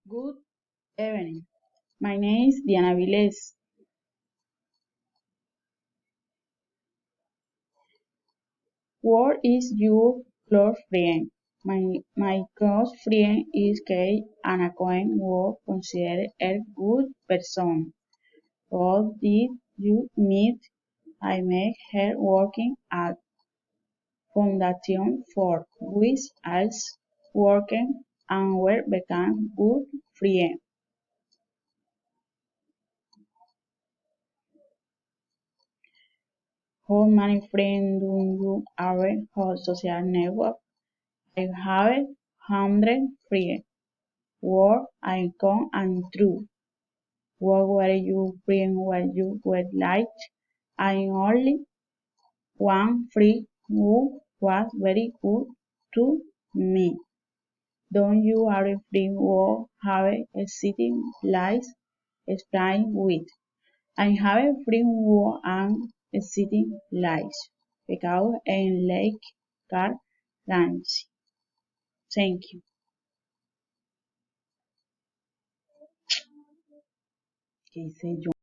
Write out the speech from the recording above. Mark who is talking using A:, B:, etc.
A: Good evening. My name is Diana Viles. What is your close friend? My close friend is Kate and a coin was considered a good person. How did you meet? I met her working at Foundation for which else working and we became good friends. How many friends do you have on social network? I have 100 friends. What I come and true. What were your friends when you were like? I only one friend who was very good to me. Don't you have a friend who have a city life explain with? I have a friend who am a city life because in Lake Car Ranch. Thank you. ¿Qué hice yo?